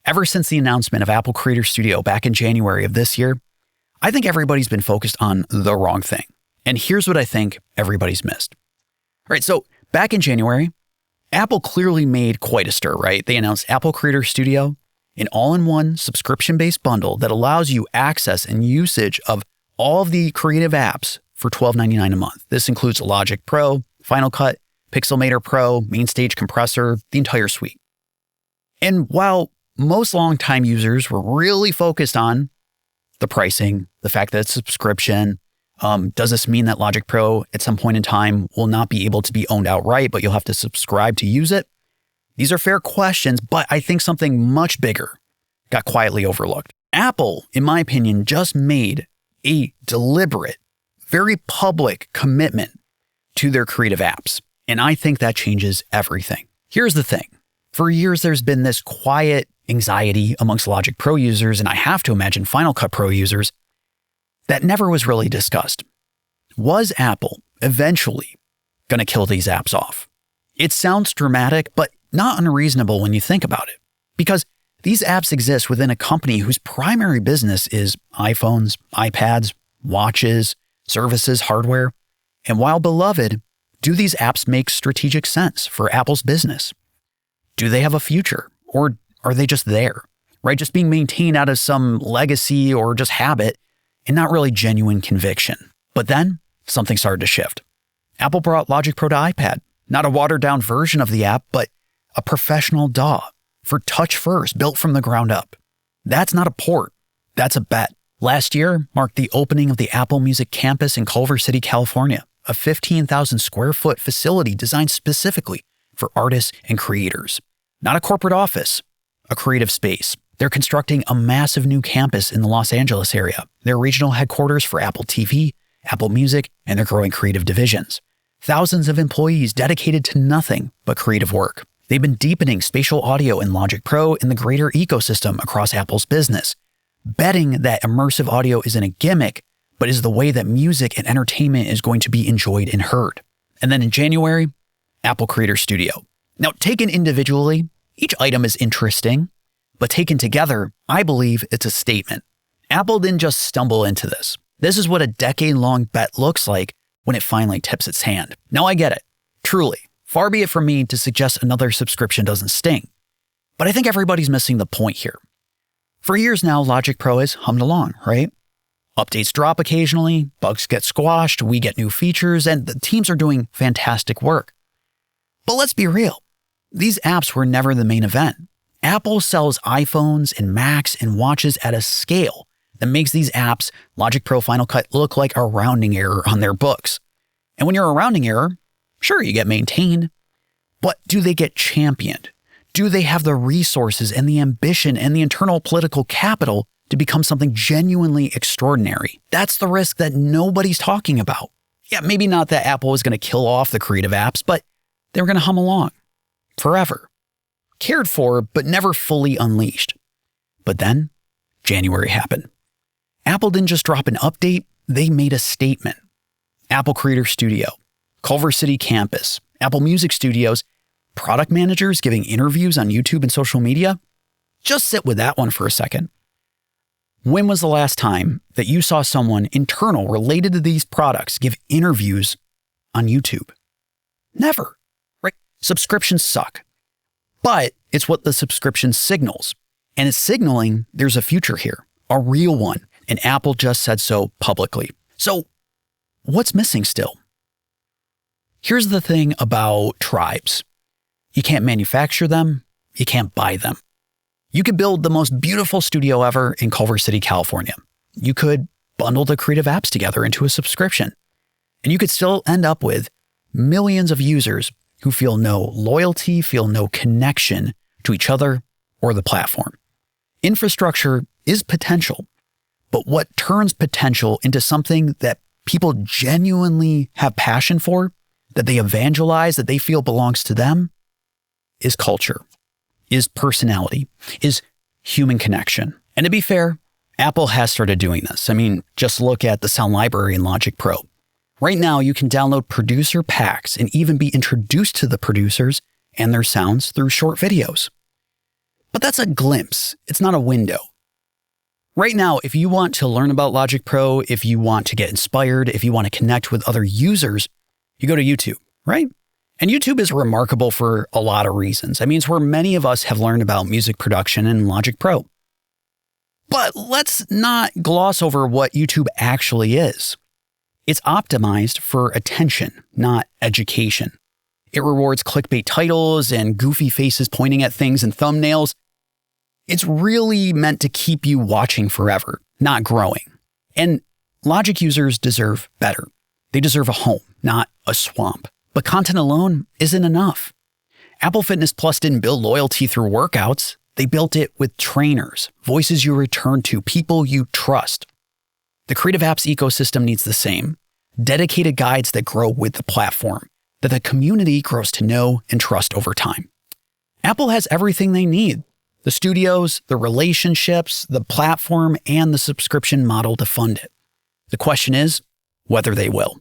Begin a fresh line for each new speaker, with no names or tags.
Ever since the announcement of Apple Creator Studio back in January of this year, I think everybody's been focused on the wrong thing. And here's what I think everybody's missed. All right, so back in January, Apple clearly made quite a stir, right? They announced Apple Creator Studio, an all-in-one subscription-based bundle that allows you access and usage of all of the creative apps for $12.99 a month. This includes Logic Pro, Final Cut, Pixelmator Pro, MainStage Compressor, the entire suite. And while most longtime users were really focused on the pricing, the fact that it's a subscription, does this mean that Logic Pro at some point in time will not be able to be owned outright, but you'll have to subscribe to use it? These are fair questions, but I think something much bigger got quietly overlooked. Apple, in my opinion, just made a deliberate, very public commitment to their creative apps. And I think that changes everything. Here's the thing. For years, there's been this quiet anxiety amongst Logic Pro users, and I have to imagine Final Cut Pro users, that never was really discussed. Was Apple eventually going to kill these apps off? It sounds dramatic, but not unreasonable when you think about it. Because these apps exist within a company whose primary business is iPhones, iPads, watches, services, hardware. And while beloved, do these apps make strategic sense for Apple's business? Do they have a future? Or are they just there, right? Just being maintained out of some legacy or just habit and not really genuine conviction. But then something started to shift. Apple brought Logic Pro to iPad, not a watered down version of the app, but a professional DAW for touch first, built from the ground up. That's not a port, that's a bet. Last year marked the opening of the Apple Music campus in Culver City, California, a 15,000 square foot facility designed specifically for artists and creators. Not a corporate office, a creative space. They're constructing a massive new campus in the Los Angeles area, their regional headquarters for Apple TV, Apple Music, and their growing creative divisions. Thousands of employees dedicated to nothing but creative work. They've been deepening spatial audio in Logic Pro in the greater ecosystem across Apple's business, betting that immersive audio isn't a gimmick, but is the way that music and entertainment is going to be enjoyed and heard. And then in January, Apple Creator Studio. Now, taken individually, each item is interesting, but taken together, I believe it's a statement. Apple didn't just stumble into this. This is what a decade-long bet looks like when it finally tips its hand. Now, I get it. Truly, far be it from me to suggest another subscription doesn't sting. But I think everybody's missing the point here. For years now, Logic Pro has hummed along, right? Updates drop occasionally, bugs get squashed, we get new features, and the teams are doing fantastic work. But let's be real. These apps were never the main event. Apple sells iPhones and Macs and watches at a scale that makes these apps, Logic Pro, Final Cut, look like a rounding error on their books. And when you're a rounding error, sure, you get maintained, but do they get championed? Do they have the resources and the ambition and the internal political capital to become something genuinely extraordinary? That's the risk that nobody's talking about. Yeah, maybe not that Apple was going to kill off the creative apps, but they were going to hum along forever. Cared for, but never fully unleashed. But then, January happened. Apple didn't just drop an update, they made a statement. Apple Creator Studio, Culver City campus, Apple Music Studios, product managers giving interviews on YouTube and social media. Just sit with that one for a second. When was the last time that you saw someone internal related to these products give interviews on YouTube? Never, right? Subscriptions suck. But it's what the subscription signals. And it's signaling there's a future here, a real one. And Apple just said so publicly. So what's missing still? Here's the thing about tribes. You can't manufacture them. You can't buy them. You could build the most beautiful studio ever in Culver City, California. You could bundle the creative apps together into a subscription. And you could still end up with millions of users who feel no loyalty, feel no connection to each other or the platform. Infrastructure is potential, but what turns potential into something that people genuinely have passion for, that they evangelize, that they feel belongs to them, is culture, is personality, is human connection. And to be fair, Apple has started doing this. I mean, just look at the sound library in Logic Pro. Right now, you can download producer packs and even be introduced to the producers and their sounds through short videos. But that's a glimpse. It's not a window. Right now, if you want to learn about Logic Pro, if you want to get inspired, if you want to connect with other users, you go to YouTube, right? And YouTube is remarkable for a lot of reasons. I mean, it's where many of us have learned about music production and Logic Pro. But let's not gloss over what YouTube actually is. It's optimized for attention, not education. It rewards clickbait titles and goofy faces pointing at things and thumbnails. It's really meant to keep you watching forever, not growing. And Logic users deserve better. They deserve a home, not a swamp. But content alone isn't enough. Apple Fitness Plus didn't build loyalty through workouts. They built it with trainers, voices you return to, people you trust. The Creative Apps ecosystem needs the same. Dedicated guides that grow with the platform, that the community grows to know and trust over time. Apple has everything they need. The studios, the relationships, the platform, and the subscription model to fund it. The question is whether they will.